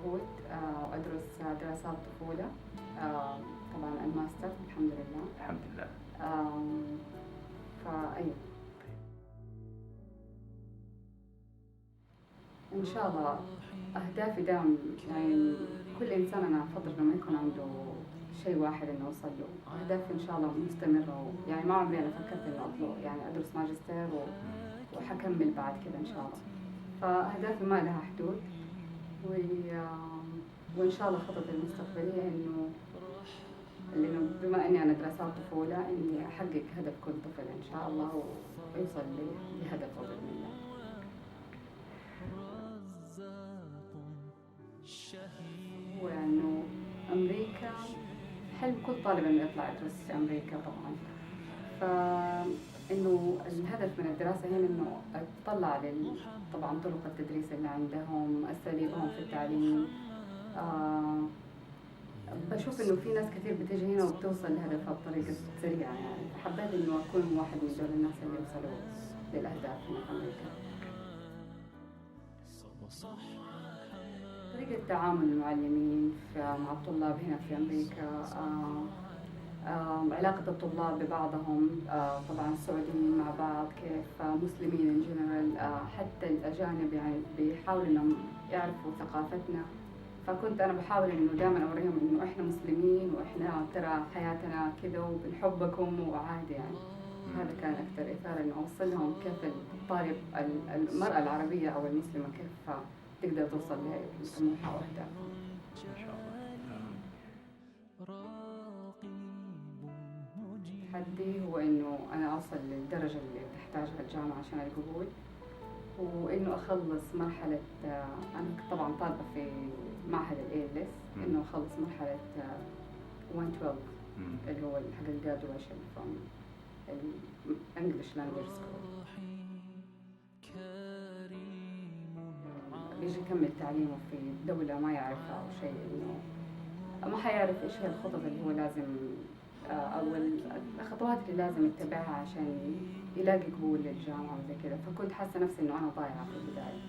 داوود، وأدرس دراسات طفولة. طبعا الماستر الحمد لله. الحمد لله. فأيوه إن شاء الله أهدافي دائما، يعني كل إنسان أنا أفضل إنه ما يكون عنده شيء واحد إنه أوصل له. أهدافي إن شاء الله مستمرة، يعني ما عمري أنا فكرت إنه أطلع يعني أدرس ماجستير وحكمل بعد كذا إن شاء الله. فأهدافي ما لها حدود، وإن شاء الله خططي المستقبلية إنه بما إني أنا دراسات طفولة إني أحقق هدف كل طفل إن شاء الله ويوصل لهدفه بإذن الله. وإنه أمريكا حلم كل طالب إنه يطلع يدرس في أمريكا طبعاً. فإنه الهدف من الدراسة هنا إنه أتطلع طبعاً طرق التدريس اللي عندهم، أساليبهم في التعليم. بشوف إنه في ناس كثير بتيجي هنا وبتوصل لهدفها بطريقة سريعة، يعني حبيت إنه أكون واحد من دول الناس اللي يوصلوا للأهداف هنا في أمريكا. طريقة تعامل المعلمين مع الطلاب هنا في أمريكا، علاقة الطلاب ببعضهم، طبعا السعوديين مع بعض، كيف مسلمين إن جنرال، حتى الأجانب يعني بيحاولوا إنهم يعرفوا ثقافتنا. فكنت أنا بحاول إنه دائما أوريهم إنه إحنا مسلمين وإحنا ترى حياتنا كذا وبنحبكم وعادي يعني. هذا كان أكثر إثارة إنه أوصل لهم كيف الطالب المرأة العربية أو المسلمة كيف تقدر توصل لطموحها وأهدافها. إن شاء الله. التحدي هو إنه أنا أوصل للدرجة اللي تحتاجها الجامعة عشان القبول، وإنه أخلص مرحلة، أنا طبعا طالبة في معهد الإيلس، إنه أخلص مرحلة 112 اللي هو حق الجرادويشن from English Language School. بيجي يكمل تعليمه في دولة ما يعرفها أو شيء، إنه ما حيعرف إيش هي الخطط اللي هو لازم أو الخطوات اللي لازم يتبعها عشان يلاقي قبول للجامعة وزي كذا. فكنت حاسة نفسي إنه أنا ضايعة في البداية.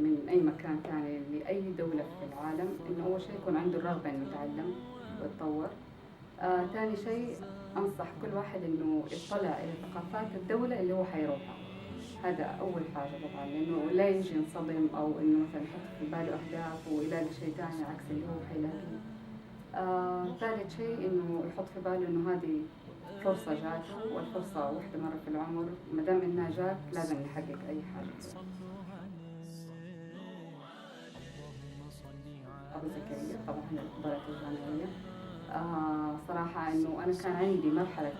من أي مكان ثاني لأي دولة في العالم، إنه أول شيء يكون عنده الرغبة إنه يتعلم ويتطور. ثاني شيء أنصح كل واحد إنه يطلع إلى ثقافات الدولة اللي هو حيروحها. هذا أول حاجة طبعاً، لأنه لا يجي ينصدم أو إنه مثلاً يحط في باله أهداف ويلاقي شيء ثاني عكس اللي هو حيلاقيه. ثالث شيء إنه يحط في باله إنه هذه فرصة جاته، والفرصة واحدة مرة في العمر، ما دام إنها جات لازم نحقق أي حاجة. أبو زكريا طبعاً الإقبالات الجامعية. صراحة إنه أنا كان عندي مرحلة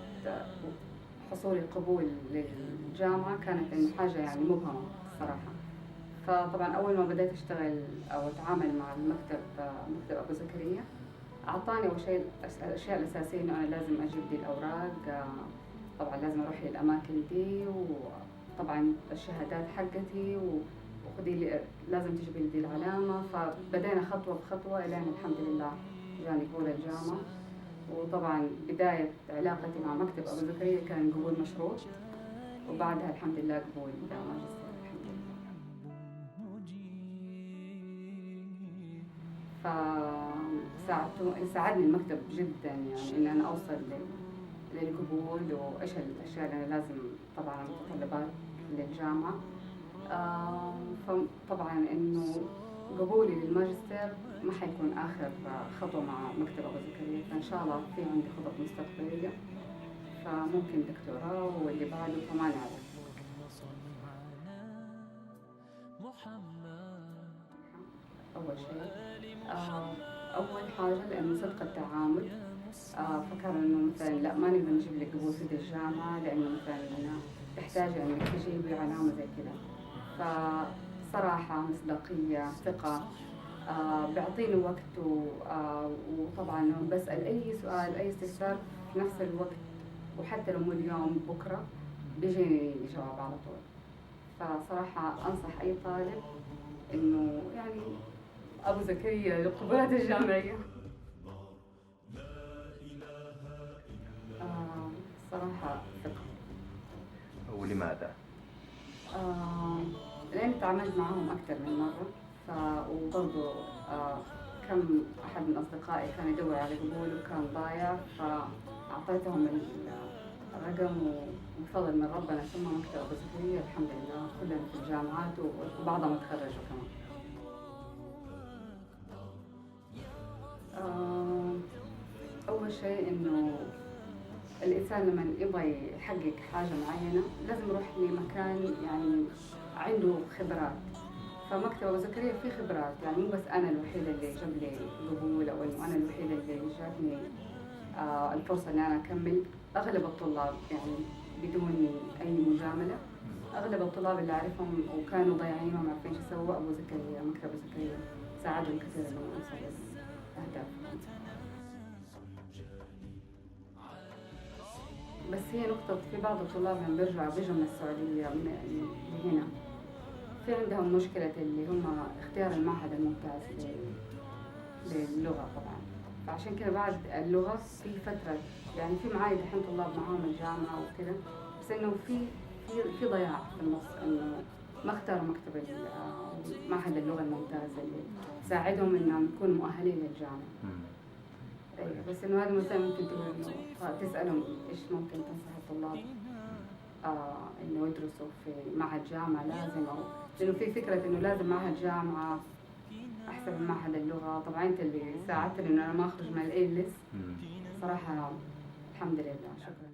حصول القبول للجامعة كانت إنه حاجة يعني مبهمة الصراحة. فطبعا أول ما بدأت أشتغل أو أتعامل مع مكتب أبو زكريا، أعطاني أول شيء الأشياء الأساسية إنه أنا لازم أجيب دي الأوراق، طبعا لازم أروح للأماكن دي، وطبعا الشهادات حقتي، وخذي لي لازم تجيبي لي دي العلامة. فبدأنا خطوة بخطوة إلى أن الحمد لله جاني قبول الجامعة. وطبعا بداية علاقتي مع مكتب أبو زكريا كان قبول مشروط، وبعدها الحمد لله قبول ماجستير الحمد لله. ساعدني المكتب جدا يعني إن أنا أوصل للقبول وإيش الأشياء اللي أنا لازم، طبعا المتطلبات للجامعة. فطبعا إنه قبولي للماجستير ما حيكون آخر خطوة مع مكتب أبو زكريا، فإن شاء الله في عندي خطط مستقبلية، فممكن دكتوراه واللي بعده فما نعرف. أول شيء أول حاجة لأنه صدق التعامل، فكروا إنه مثلا لا ما نقدر نجيب لك قبول في الجامعة لأنه مثلا تحتاج إنك تجيبي علامة زي كذا. فصراحة مصداقية ثقة، بيعطيني وقت، وطبعا بسأل أي سؤال أي استفسار في نفس الوقت، وحتى لو مو اليوم بكرة بيجيني جواب على طول. فصراحة أنصح أي طالب إنه يعني أبو زكريا للقبولات الجامعية. صراحة ثقة. ولماذا؟ لأني تعاملت معاهم أكثر من مرة. وبرضه آه كم أحد من أصدقائي كان يدور على قبول وكان ضايع، فأعطيتهم الرقم، وبفضل من ربنا ثم مكتب أبو زكريا الحمد لله كلنا في الجامعات وبعضهم تخرجوا كمان. آه أول شيء إنه الإنسان لما يبغى يحقق حاجة معينة لازم يروح لمكان يعني عنده خبرات. فمكتب أبو زكريا فيه خبرات، يعني مو بس أنا الوحيدة اللي جاب لي قبول أو إنه أنا الوحيدة اللي جاتني الفرصة إني أنا أكمل. أغلب الطلاب يعني بدون أي مجاملة، أغلب الطلاب اللي أعرفهم وكانوا ضايعين وما عارفين شو يسووا، أبو زكريا مكتب أبو زكريا ساعدهم كثير إنهم يوصلوا لأهدافهم. بس هي نقطة، في بعض الطلاب لما بيجوا من السعودية لهنا في عندهم مشكلة اللي هم اختيار المعهد الممتاز للغة طبعا. فعشان كده بعد اللغة في فترة، يعني في معاي دحين طلاب معاهم الجامعة وكذا، بس إنه في ضياع في النص، إنه ما اختاروا معهد اللغة الممتاز اللي يساعدهم إنهم يكونوا مؤهلين للجامعة. أيوة، بس إنه هذا مثلا ممكن تقول إنه تسألهم إيش ممكن تنصح الطلاب إنه يدرسوا في معهد جامعة لازم، أو لأنه في فكرة إنه لازم معهد جامعة أحسن من معهد اللغة. طبعا أنت اللي ساعدتني إنه أنا ما أخرج من الإيلس صراحة، الحمد لله، شكرا.